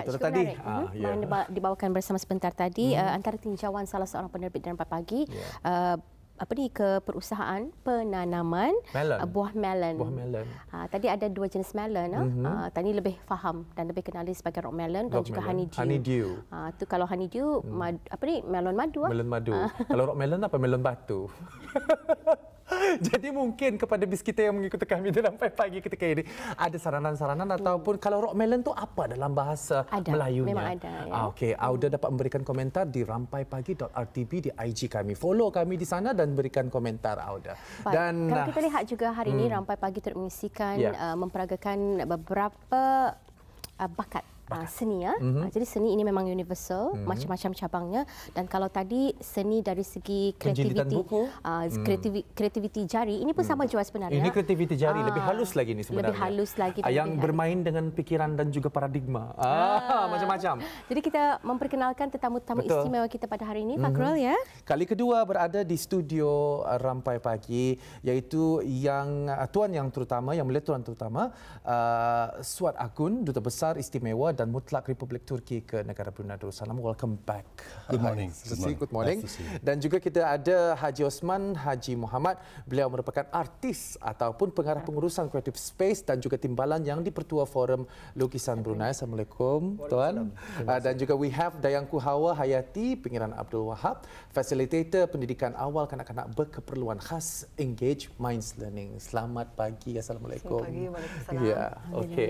Betul tadi. Dibawakan bersama sebentar tadi antara tinjauan salah seorang penerbit dan Rampai Pagi. Ke perusahaan penanaman buah melon. Tadi ada dua jenis melon. Tadi lebih faham dan lebih kenali sebagai rock melon dan juga honeydew. Tu kalau honeydew melon madu. Melon madu. Kalau rock melon apa? Melon batu. Jadi mungkin kepada bis kita yang mengikuti kami di Rampai Pagi ketika ini ada saranan-saranan ataupun kalau rock melon tu apa dalam bahasa Melayunya? Memang ada. Ya? Okey, Auda dapat memberikan komentar di rampaipagi.rtb di IG kami. Follow kami di sana dan berikan komentar Auda. Baik. Dan kalau kita lihat juga hari ini Rampai Pagi turut mengisikan memperagakan beberapa bakat seni. Jadi seni ini memang universal, macam-macam cabangnya. Dan kalau tadi seni dari segi kreativiti jari, ini pun sama juga sebenarnya. Ini kreativiti jari, lebih halus lagi ni sebenarnya. Lebih halus lagi. Yang bermain dengan pikiran dan juga paradigma. Macam-macam. Jadi kita memperkenalkan tetamu-tetamu istimewa kita pada hari ini, Fakrul ya. Kali kedua berada di studio Rampai Pagi, iaitu tuan yang terutama, yang mulia tuan terutama, Suat Akun, Duta Besar Istimewa dan Mutlak Republik Turki ke negara Brunei Darussalam. Welcome back. Good morning. Good morning. Dan juga kita ada Haji Osman Haji Muhammad. Beliau merupakan artis ataupun pengarah pengurusan Creative Space dan juga timbalan yang di-Pertua Forum Lukisan Brunei. Assalamualaikum tuan. Dan juga we have Dayangku Hawa Hayati, Pengiran Abdul Wahab, Fasilitator Pendidikan Awal Kanak-kanak Berkeperluan Khas Engage Minds Learning. Selamat pagi. Assalamualaikum. Selamat pagi. Waalaikumsalam. Ya, okey.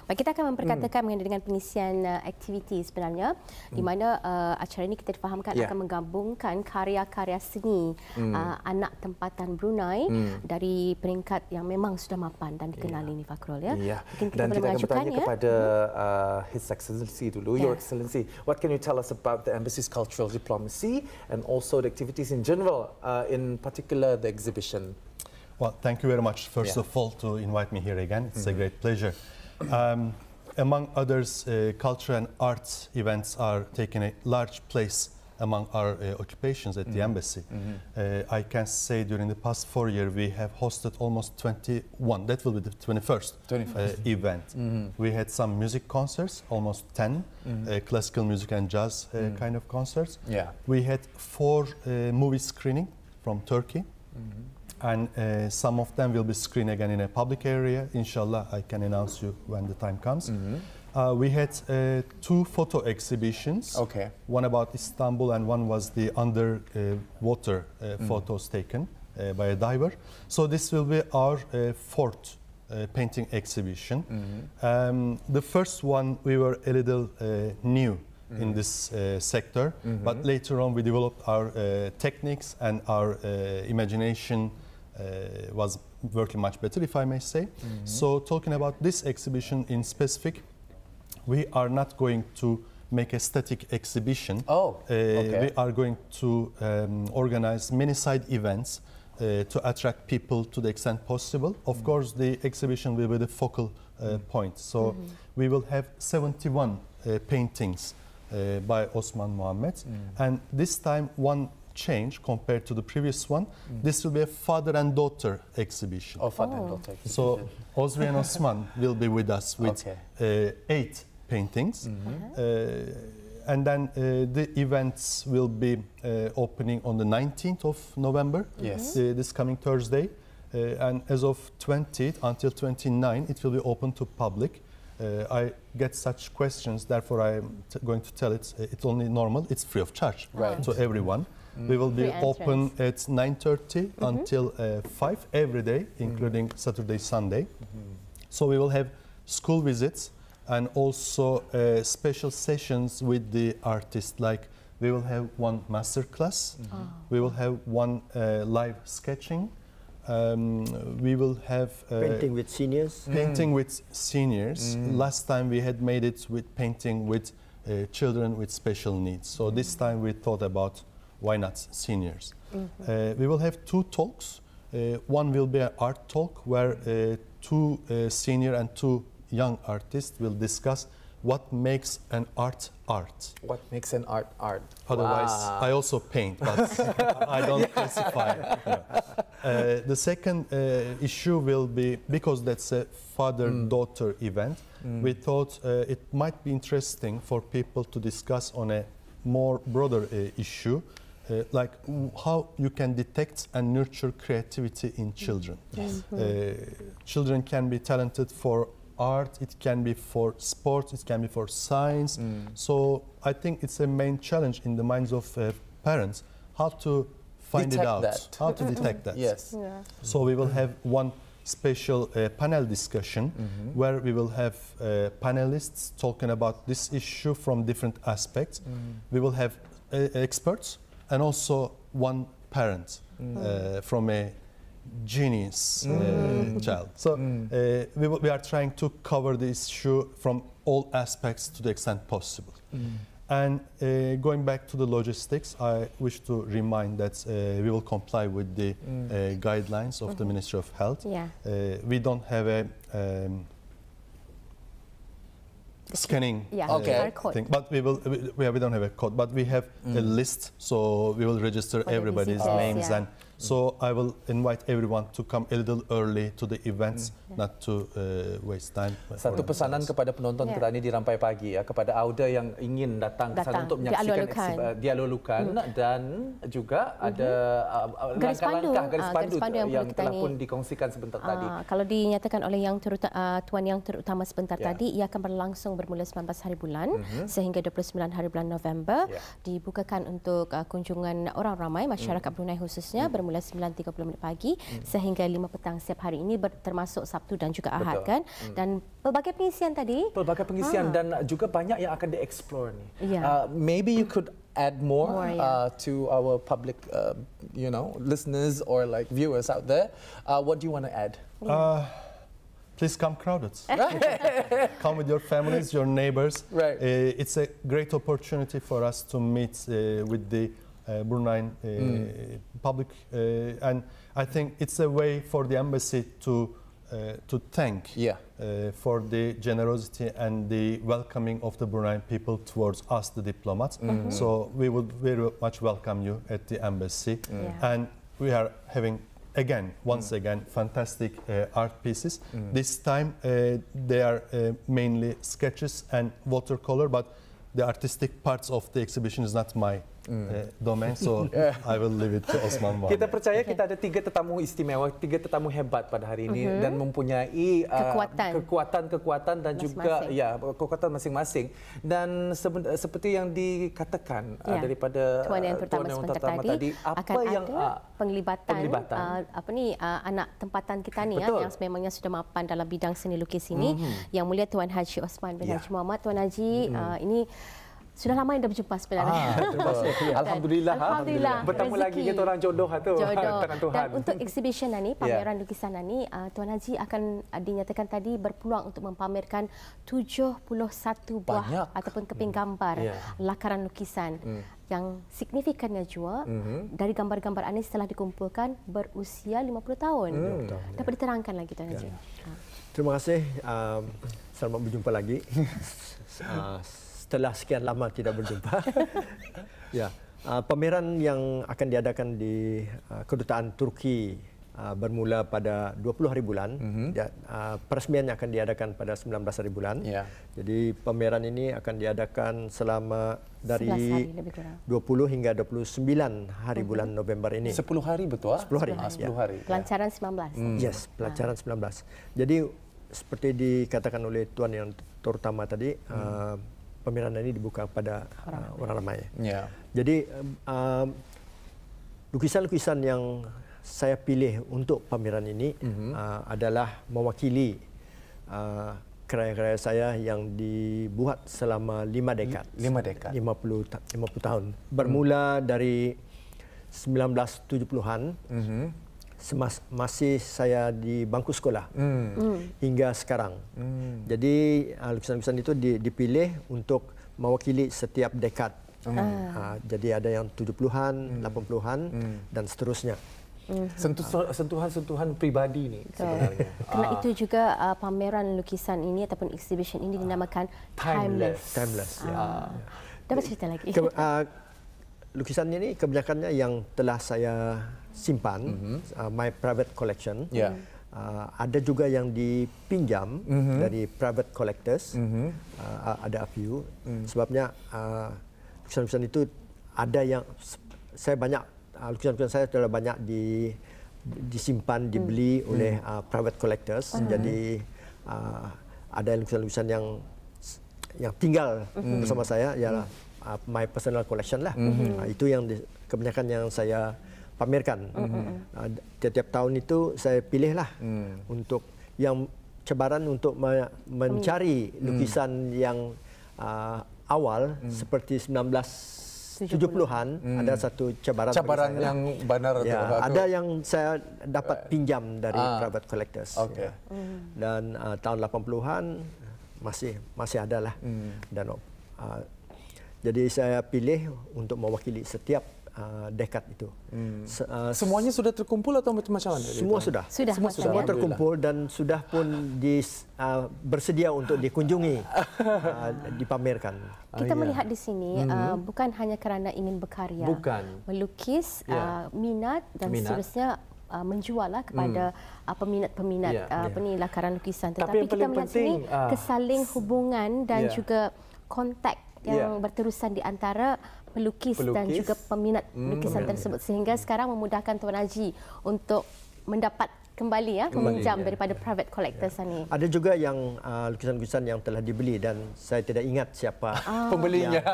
Baik, kita akan memperkatakan mengenai dengan pengisian aktiviti sebenarnya di mana acara ini kita difahamkan akan menggabungkan karya-karya seni anak tempatan Brunei dari peringkat yang memang sudah mapan dan dikenali ni Fakrul ya. Mungkin kita boleh mengajukan kepada His Excellency dulu. Your Excellency, what can you tell us about the embassy's cultural diplomacy and also the activities in general, in particular the exhibition? Well, thank you very much first of all to invite me here again. It's a great pleasure. Among others, culture and arts events are taking a large place among our occupations at the embassy. I can say during the past 4 years we have hosted almost 21. That will be the 21st event. We had some music concerts, almost 10, classical music and jazz kind of concerts. We had 4 movie screening from Turkey. And some of them will be screened again in a public area. Inshallah, I can announce you when the time comes. We had 2 photo exhibitions. One about Istanbul and one was the underwater photos taken by a diver. So this will be our 4th painting exhibition. The first one, we were a little new in this sector, but later on we developed our techniques and our imagination was working much better, if I may say. So talking about this exhibition in specific, we are not going to make a static exhibition. We are going to organize many side events to attract people to the extent possible. Of course, the exhibition will be the focal point. So we will have 71 paintings by Osman Mohammed. And this time, one change compared to the previous one. This will be a father and daughter exhibition. Father and daughter exhibition. So Ozri and Osman will be with us with 8 paintings. And then the events will be opening on the 19th of November, this coming Thursday. And as of 20th until 29th, it will be open to public. I get such questions, therefore I'm going to tell it. It's only normal. It's free of charge to everyone. We will be open at 9:30 until 5 every day, including Saturday, Sunday. So we will have school visits and also special sessions with the artists. Like we will have one master class, we will have one live sketching. We will have painting with seniors. Painting with seniors. Last time we had made it with painting with children with special needs. So this time we thought about why not seniors. We will have 2 talks. One will be an art talk where 2 senior and 2 young artists will discuss what makes an art art. What makes an art art? Otherwise, I also paint, but I don't classify. The second issue will be, because that's a father-daughter event, we thought it might be interesting for people to discuss on a more broader issue, like how you can detect and nurture creativity in children. Yes. Children can be talented for art, it can be for sports, it can be for science. So I think it's a main challenge in the minds of parents, how to find it out, how to detect that. Yes. Yeah. So we will have one special panel discussion where we will have panelists talking about this issue from different aspects. We will have experts and also one parent from a genius child. So we are trying to cover the issue from all aspects to the extent possible. And going back to the logistics, I wish to remind that we will comply with the guidelines of the Ministry of Health. Yeah. We don't have a scanning thing, but we don't have a code, but we have a list, so we will register everybody's names, and so I will invite everyone to come a little early to the events, not to waste time. Satu pesanan kepada penonton kita ini di Rampai Pagi, ya, kepada Auda yang ingin datang ke sana untuk menyaksikan dialulukan dan juga ada langkah-langkah garis pandu yang telah pun dikongsikan sebentar tadi. Kalau dinyatakan oleh Tuan Yang Terutama sebentar tadi, ia akan berlangsung bermula 19 hari bulan sehingga 29 hari bulan November, dibukakan untuk kunjungan orang ramai masyarakat Brunei khususnya bermula 9.30 pagi sehingga 5 petang setiap hari ini, termasuk Sabtu dan juga Ahad. Kan, dan pelbagai pengisian tadi, pelbagai pengisian dan juga banyak yang akan dieksplor ni. Maybe you could add more to our public listeners or like viewers out there. What do you want to add? Please come crowded. Come with your families, your neighbors. Right. It's a great opportunity for us to meet with the Brunei public, and I think it's a way for the embassy to thank for the generosity and the welcoming of the Brunei people towards us, the diplomats. So we would very much welcome you at the embassy, and we are having once again fantastic art pieces. This time they are mainly sketches and watercolor, but the artistic parts of the exhibition is not my domain, so I will leave it to Osman Mohammed. Kita percaya kita ada 3 tetamu istimewa, 3 tetamu hebat pada hari ini dan mempunyai kekuatan dan juga kekuatan masing-masing. Dan seperti yang dikatakan daripada Tuan Yang Terutama tadi, apa yang penglibatan anak tempatan kita ni yang sememangnya sudah mapan dalam bidang seni lukis ini, Yang Mulia Tuan Haji Osman bin Haji Muhammad. Tuan Haji, ini sudah lama yang dah berjumpa sebenarnya. Terima kasih. Alhamdulillah. Bertemu lagi kita orang jodoh tu. Tangan Tuhan. Dan untuk exhibition ini, pameran lukisan ini, Tuan Haji akan dinyatakan tadi berpeluang untuk mempamerkan 71 buah ataupun keping gambar lakaran lukisan. Yang signifikannya juga, dari gambar-gambar ini setelah dikumpulkan berusia 50 tahun. Dapat diterangkan lagi, Tuan Haji? Terima kasih. Selamat berjumpa lagi. Setelah sekian lama tidak berjumpa. Pameran yang akan diadakan di Kedutaan Turki bermula pada 20 hari bulan. Peresmiannya akan diadakan pada 19 hari bulan. Jadi pameran ini akan diadakan selama dari 20 hingga 29 hari bulan November ini. 10 hari betul? 10 hari. 10 hari. Pelancaran 19. Yes, pelancaran 19. Jadi seperti dikatakan oleh Tuan Yang Terutama tadi, pameran ini dibuka pada orang ramai. Jadi lukisan-lukisan yang saya pilih untuk pameran ini adalah mewakili karya-karya saya yang dibuat selama 5 dekad. 50 tahun. Bermula dari 1970-an. Masih saya di bangku sekolah hingga sekarang. Jadi lukisan-lukisan itu dipilih untuk mewakili setiap dekad. Jadi ada yang 70-an, 80-an dan seterusnya. Sentuhan-sentuhan pribadi ni sebenarnya. Kerana itu juga pameran lukisan ini ataupun exhibition ini dinamakan Timeless. Dapat cerita lagi. Lukisannya ini kebanyakannya yang telah saya simpan, my private collection. Ada juga yang dipinjam dari private collectors. Ada a few. Sebabnya lukisan-lukisan itu ada yang saya banyak, lukisan-lukisan saya telah banyak disimpan, dibeli oleh private collectors. Jadi ada lukisan-lukisan yang tinggal bersama saya, ialah my personal collection lah. Itu yang kebanyakan yang saya pamerkan. Tiap-tiap tahun itu saya pilihlah untuk yang cabaran untuk mencari lukisan yang awal seperti 1970-an. Ada satu cabaran yang benar tu. Ada yang saya dapat pinjam dari private collectors. Dan tahun 80-an masih ada lah. Dan jadi saya pilih untuk mewakili setiap dekad itu. Semuanya sudah terkumpul atau macam mana? Semua sudah. Semua terkumpul dan sudah pun bersedia untuk dikunjungi, dipamerkan. Kita melihat di sini bukan hanya kerana ingin berkarya, melukis, minat dan seterusnya menjual lah kepada peminat-peminat lakaran lukisan. Tetapi kita melihat sini kesaling hubungan dan juga kontak yang berterusan di antara pelukis dan juga peminat lukisan tersebut, sehingga sekarang memudahkan Tuan Haji untuk mendapat kembali meminjam daripada private collectors ni. Ada juga yang lukisan-lukisan yang telah dibeli dan saya tidak ingat siapa pembelinya.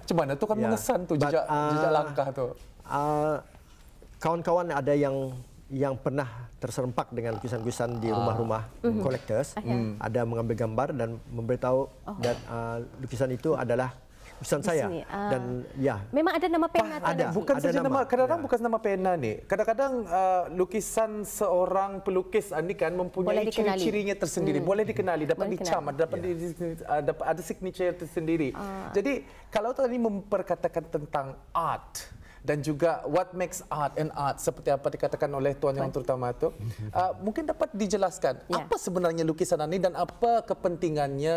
Macam mana tu kan mengesan tu jejak langkah tu. Kawan-kawan ada yang pernah terserempak dengan lukisan-lukisan di rumah-rumah collectors, ada mengambil gambar dan memberitahu dan lukisan itu adalah lukisan saya. Dan memang ada nama pena. Bukan saja nama, kadang-kadang bukan nama pena ni. Kadang-kadang lukisan seorang pelukis ni kan mempunyai ciri-cirinya tersendiri, boleh dikenali, dapat dicam, dapat ada signature tersendiri. Jadi kalau tadi memperkatakan tentang art dan juga what makes art and art, seperti apa dikatakan oleh Tuan Yang terutama itu, mungkin dapat dijelaskan apa sebenarnya lukisan ini dan apa kepentingannya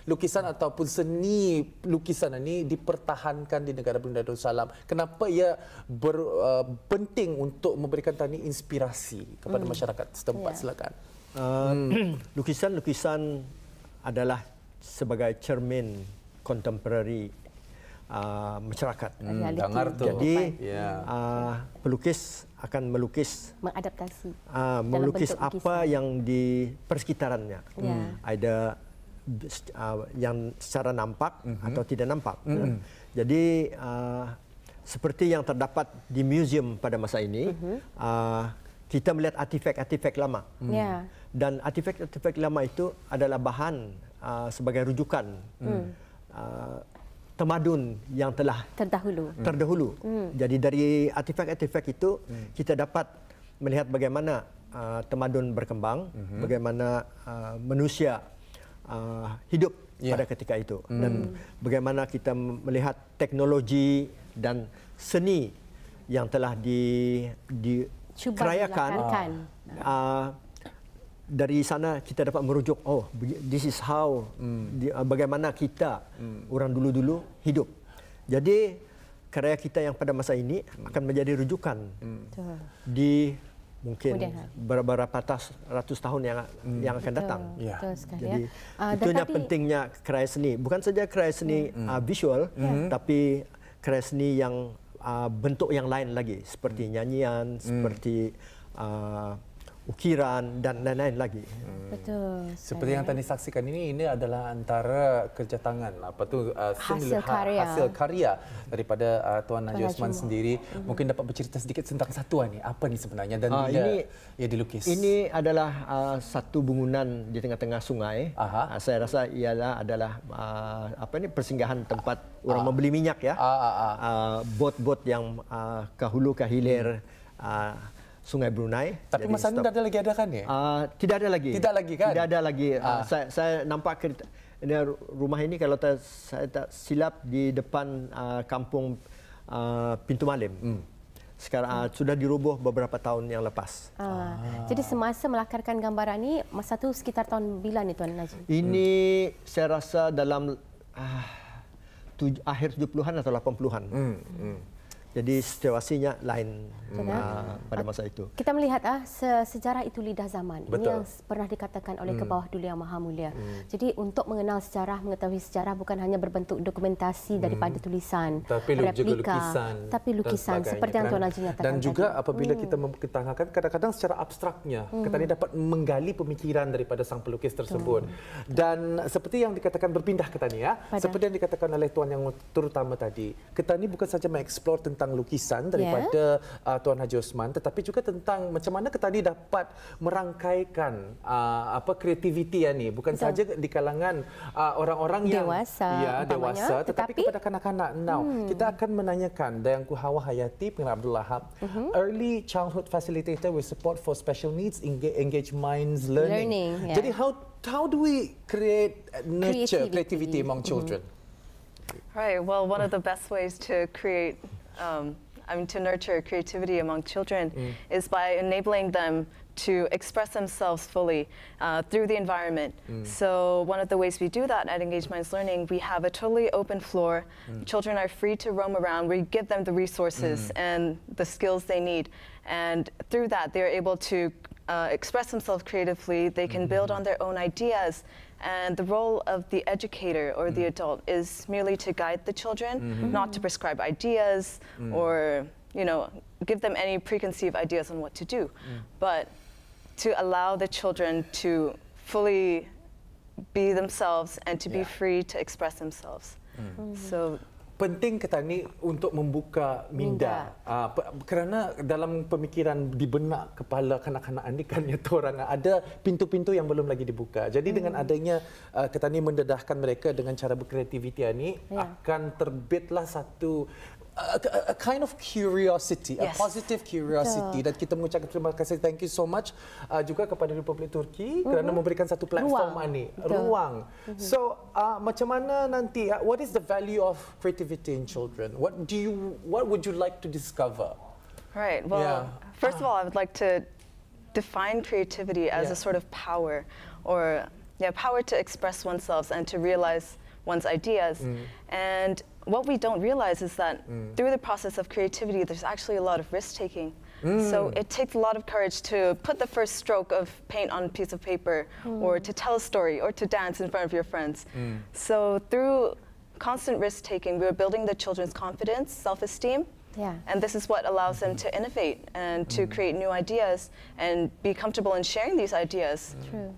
lukisan ataupun seni lukisan ini dipertahankan di negara Brunei Darussalam. Kenapa ia penting untuk memberikan tadi inspirasi kepada masyarakat setempat? Silakan. Lukisan-lukisan adalah sebagai cermin kontemporari masyarakat. Jadi pelukis akan melukis, mengadaptasi, melukis apa yang di persekitarannya. Ada yang secara nampak atau tidak nampak. Jadi seperti yang terdapat di museum pada masa ini, kita melihat artifak-artifak lama. Dan artifak-artifak lama itu adalah bahan sebagai rujukan tamadun yang telah terdahulu. Jadi dari artifak-artifak itu kita dapat melihat bagaimana tamadun berkembang, bagaimana manusia hidup pada ketika itu, dan bagaimana kita melihat teknologi dan seni yang telah dikerayakan. Dari sana kita dapat merujuk, this is how, bagaimana kita orang dulu-dulu hidup. Jadi karya kita yang pada masa ini akan menjadi rujukan di mungkin beberapa ratus tahun yang akan datang. Jadi itunya pentingnya karya seni. Bukan saja karya seni visual, tapi karya seni yang bentuk yang lain lagi, seperti nyanyian, seperti ukiran dan lain-lain lagi. Betul. Seperti yang tadi saksikan ini adalah antara kerja tangan, hasil karya daripada Tuan Haji Osman sendiri. Mungkin dapat bercerita sedikit tentang satuan ni, apa ni sebenarnya dan bila ia dilukis. Ini adalah satu bangunan di tengah-tengah sungai. Saya rasa ialah adalah persinggahan tempat orang membeli minyak ya. Bot-bot yang ke hulu ke hilir Sungai Brunei. Tapi masa ini tidak ada lagi ada kan ya? Tidak ada lagi. Tidak lagi kan? Tidak ada lagi. Saya nampak rumah ini kalau saya tak silap di depan kampung Pintu Malim. sekarang sudah dirubuh beberapa tahun yang lepas. Jadi semasa melakarkan gambaran ini, masa itu sekitar tahun bila ni Tuan Najib? Ini saya rasa dalam akhir 70-an atau 80-an. Jadi situasinya lain pada masa itu. Kita melihat sejarah itu lidah zaman. Betul. Ini yang pernah dikatakan oleh ke bawah dulu Yang Maha Mulia. Jadi untuk mengenal sejarah, mengetahui sejarah bukan hanya berbentuk dokumentasi daripada tulisan, tapi replika, juga lukisan, tapi lukisan seperti yang Tuan Najib nyatakan. Dan juga tadi. apabila kita memperketahui kadang-kadang secara abstraknya, kita ini dapat menggali pemikiran daripada sang pelukis tersebut. Dan seperti yang dikatakan berpindah ke tadi seperti yang dikatakan oleh Tuan yang terutama tadi, kita ini bukan saja mengeksplor tentang lukisan daripada Tuan Haji Osman, tetapi juga tentang macam mana kita ni dapat merangkaikan kreativiti ni, bukan saja di kalangan orang-orang yang dewasa, tetapi kepada kanak-kanak. Now, kita akan menanyakan Dayangku Hawa Hayati Pengarah Abdul Lahab, early childhood facilitator with support for special needs, engage minds learning. Jadi how do we nurture creativity among children? Right. Well, one of the best ways to create to nurture creativity among children is by enabling them to express themselves fully through the environment. So one of the ways we do that at Engage Minds Learning, we have a totally open floor. Children are free to roam around. We give them the resources and the skills they need. And through that, they're able to express themselves creatively. They can build on their own ideas. And the role of the educator or the adult is merely to guide the children, not to prescribe ideas or, give them any preconceived ideas on what to do, but to allow the children to fully be themselves and to be free to express themselves. So penting kita ni untuk membuka minda. Kerana dalam pemikiran di benak kepala kanak-kanak ni kan orang ada pintu-pintu yang belum lagi dibuka. Jadi dengan adanya kita ni mendedahkan mereka dengan cara berkreativiti ni akan terbitlah satu a kind of curiosity, a positive curiosity. Dan kita mengucapkan terima kasih, thank you so much juga kepada Republik Turki kerana memberikan satu platform ruang. So macam mana nanti, what is the value of creativity in children? What would you like to discover? Right. Well, first of all, I would like to define creativity as a sort of power, or power to express oneself and to realize one's ideas. And what we don't realize is that through the process of creativity, there's actually a lot of risk-taking. So it takes a lot of courage to put the first stroke of paint on a piece of paper, or to tell a story, or to dance in front of your friends. So through constant risk-taking, we're building the children's confidence, self-esteem, and this is what allows them to innovate and to create new ideas and be comfortable in sharing these ideas. True.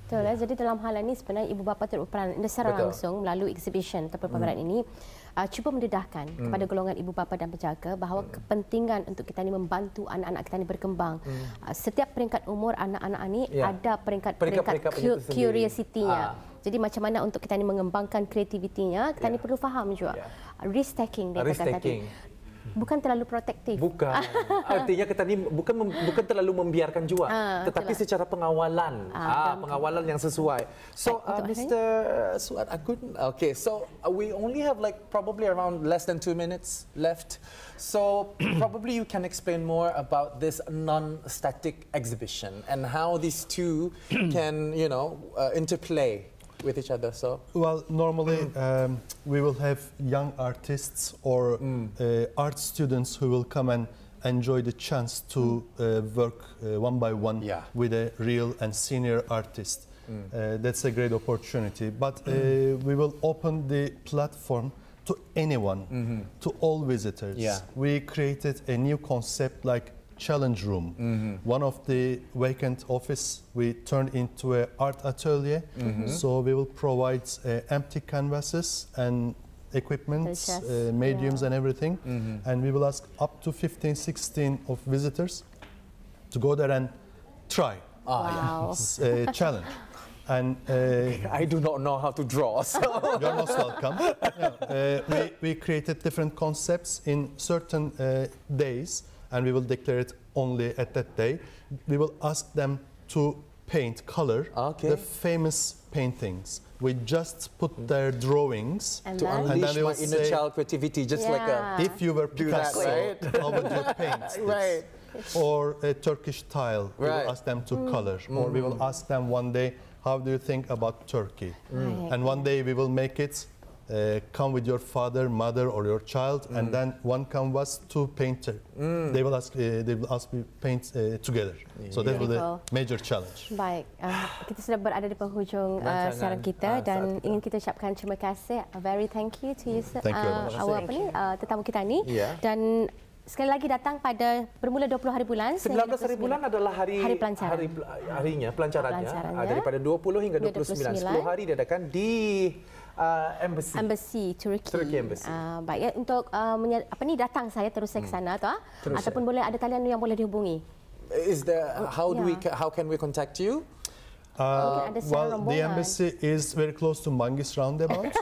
Betul. Jadi dalam hal ini sebenarnya ibu bapa berperan secara langsung melalui exhibition atau pameran ini cuba mendedahkan kepada golongan ibu bapa dan penjaga bahawa kepentingan untuk kita ini membantu anak-anak kita ini berkembang. Setiap peringkat umur anak-anak ini ada peringkat curiosity-nya. Jadi macam mana untuk kita ini mengembangkan kreativitinya, kita ini perlu faham juga. Risk taking dia kata tadi. Bukan terlalu protektif. Bukan. Artinya kita ni bukan terlalu membiarkan jua, tetapi secara pengawalan, pengawalan yang sesuai. So, Mr. Suad Agun, okay. So we only have probably around less than 2 minutes left. So probably you can explain more about this non-static exhibition and how these two can, interplay with each other. So well, normally we will have young artists or art students who will come and enjoy the chance to work one by one with a real and senior artist. That's a great opportunity, but we will open the platform to anyone, to all visitors. We created a new concept like challenge room. One of the vacant office we turned into an art atelier. So we will provide empty canvases and equipment, mediums and everything. And we will ask up to 15, 16 of visitors to go there and try. Challenge. And I do not know how to draw, so you're most welcome. We created different concepts in certain days, and we will declare it only at that day. We will ask them to paint, color, the famous paintings. We just put their drawings to unleash my inner child creativity, just like if you were Picasso, how would you paint this? Right. Or a Turkish tile, we will ask them to color. Or we will ask them one day, how do you think about Turkey? And one day we will make it come with your father, mother, or your child, and then one canvas, two painter. They will ask me paint together. So that was a major challenge. Baik, kita sudah berada di penghujung siaran kita dan ingin kita ucapkan terima kasih, very thank you to you, tetamu kita ni dan sekali lagi datang pada bermula 20 hari bulan. 19 hari bulan adalah pelancarannya. Daripada 20 hingga 29. 10 hari diadakan di Embassy Turkey Embassy. Baik ya, untuk datang saya terus ke sana ataupun boleh ada talian yang boleh dihubungi. How can we contact you? Well, the embassy is very close to Manggis roundabout.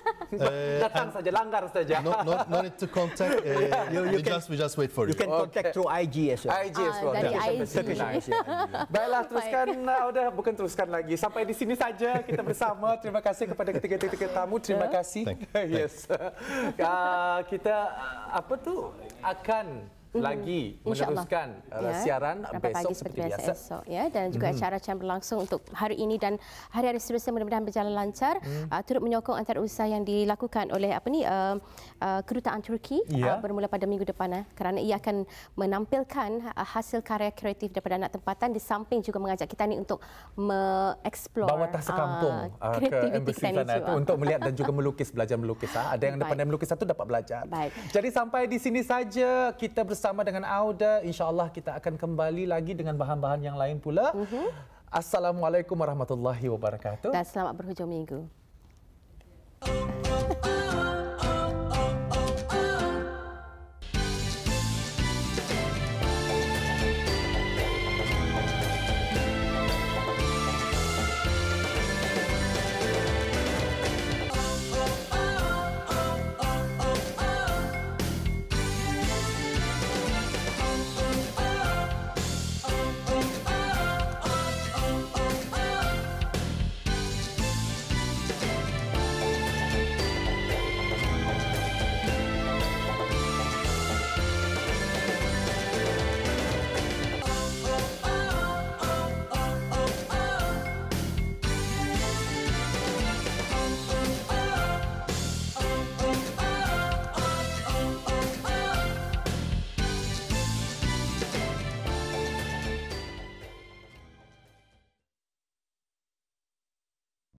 Datang saja, langgar saja. No need to contact. We just wait for you. You can contact through IG as well. IG as well. Dari IG. Baiklah, teruskan. Bukan teruskan lagi. Sampai di sini saja kita bersama. Terima kasih kepada ketiga-tiga tamu. Terima kasih. Yes. Kita akan lagi meneruskan siaran besok seperti biasa esok, ya, dan juga acara-acara berlangsung untuk hari ini dan hari-hari seterusnya mudah-mudahan berjalan lancar. Turut menyokong antarausaha yang dilakukan oleh kedutaan Turki bermula pada minggu depan kerana ia akan menampilkan hasil karya kreatif daripada anak tempatan di samping juga mengajak kita ni untuk mengeksplor bawa tas sekampung ke embassy sana untuk melihat dan juga belajar melukis. Ada yang pandai melukis itu dapat belajar. Jadi sampai di sini saja kita bersama dengan Auda. InsyaAllah kita akan kembali lagi dengan bahan-bahan yang lain pula. Assalamualaikum warahmatullahi wabarakatuh. Dan selamat berhujung minggu.